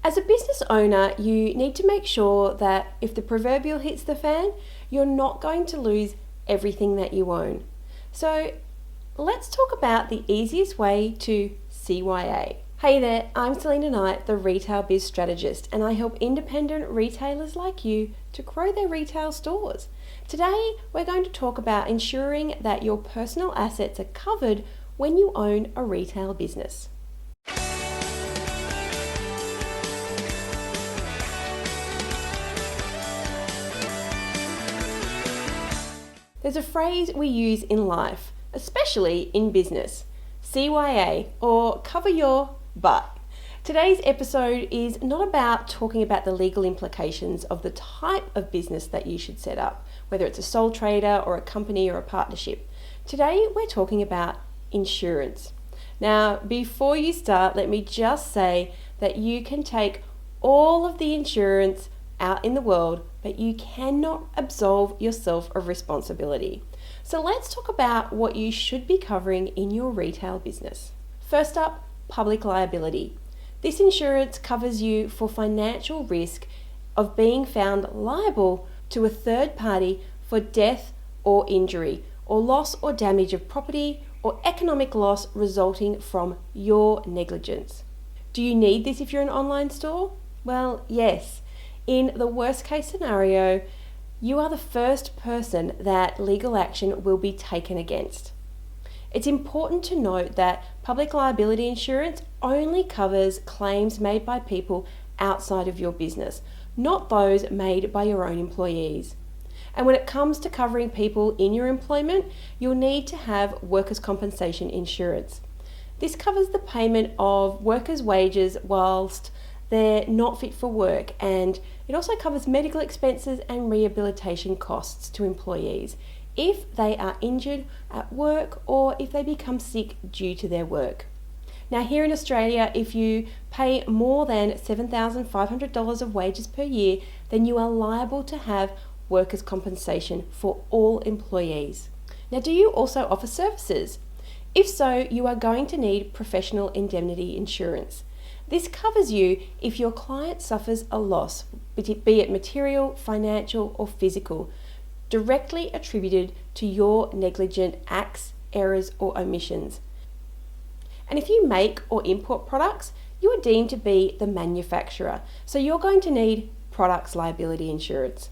As a business owner, you need to make sure that if the proverbial hits the fan, you're not going to lose everything that you own. So let's talk about the easiest way to CYA. Hey there, I'm Selena Knight, the Retail Biz Strategist, and I help independent retailers like you to grow their retail stores. Today, we're going to talk about ensuring that your personal assets are covered when you own a retail business. There's a phrase we use in life, especially in business, CYA, or cover your butt. Today's episode is not about talking about the legal implications of the type of business that you should set up, whether it's a sole trader or a company or a partnership. Today we're talking about insurance. Now, before you start, let me just say that you can take all of the insurance out in the world, but you cannot absolve yourself of responsibility. So let's talk about what you should be covering in your retail business. First up, public liability. This insurance covers you for financial risk of being found liable to a third party for death or injury, or loss or damage of property, or economic loss resulting from your negligence. Do you need this if you're an online store? Well, yes. In the worst case scenario, you are the first person that legal action will be taken against. It's important to note that public liability insurance only covers claims made by people outside of your business, not those made by your own employees. And when it comes to covering people in your employment, you'll need to have workers' compensation insurance. This covers the payment of workers' wages whilst they're not fit for work, and it also covers medical expenses and rehabilitation costs to employees if they are injured at work or if they become sick due to their work. Now, here in Australia, if you pay more than $7,500 of wages per year, then you are liable to have workers' compensation for all employees. Now, do you also offer services? If so, you are going to need professional indemnity insurance. This covers you if your client suffers a loss, be it material, financial, or physical, directly attributed to your negligent acts, errors, or omissions. And if you make or import products, you are deemed to be the manufacturer, so you're going to need products liability insurance.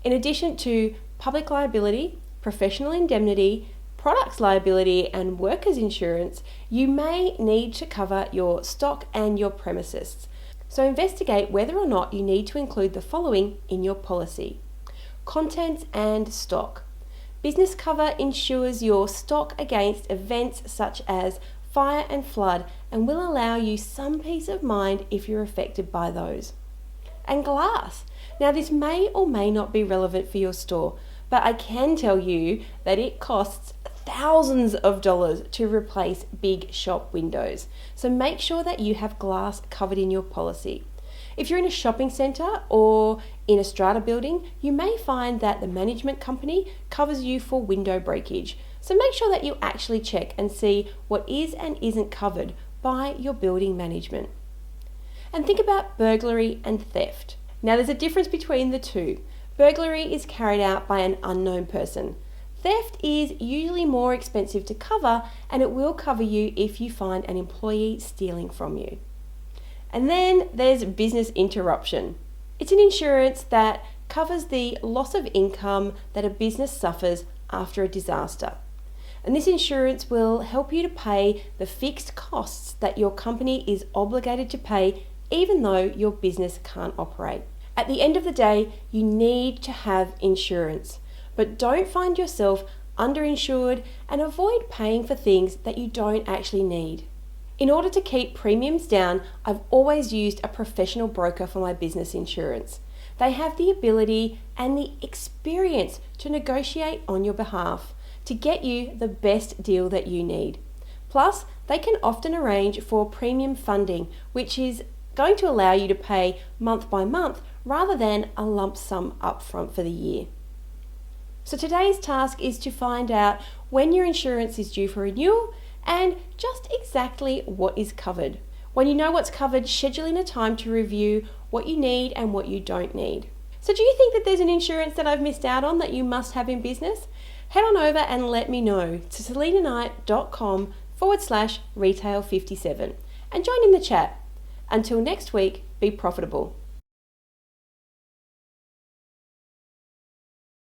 In addition to public liability, professional indemnity, products liability, and workers insurance, you may need to cover your stock and your premises. So investigate whether or not you need to include the following in your policy. Contents and stock. Business cover insures your stock against events such as fire and flood and will allow you some peace of mind if you're affected by those. And glass. Now, this may or may not be relevant for your store, but I can tell you that it costs thousands of dollars to replace big shop windows. So make sure that you have glass covered in your policy. If you're in a shopping centre or in a strata building, you may find that the management company covers you for window breakage. So make sure that you actually check and see what is and isn't covered by your building management. And think about burglary and theft. Now, there's a difference between the two. Burglary is carried out by an unknown person. Theft is usually more expensive to cover, and it will cover you if you find an employee stealing from you. And then there's business interruption. It's an insurance that covers the loss of income that a business suffers after a disaster. And this insurance will help you to pay the fixed costs that your company is obligated to pay even though your business can't operate. At the end of the day, you need to have insurance, but don't find yourself underinsured and avoid paying for things that you don't actually need. In order to keep premiums down, I've always used a professional broker for my business insurance. They have the ability and the experience to negotiate on your behalf to get you the best deal that you need. Plus, they can often arrange for premium funding, which is going to allow you to pay month by month rather than a lump sum upfront for the year. So today's task is to find out when your insurance is due for renewal and just exactly what is covered. When you know what's covered, schedule in a time to review what you need and what you don't need. So do you think that there's an insurance that I've missed out on that you must have in business? Head on over and let me know to selinaknight.com/retail57 and join in the chat. Until next week, be profitable.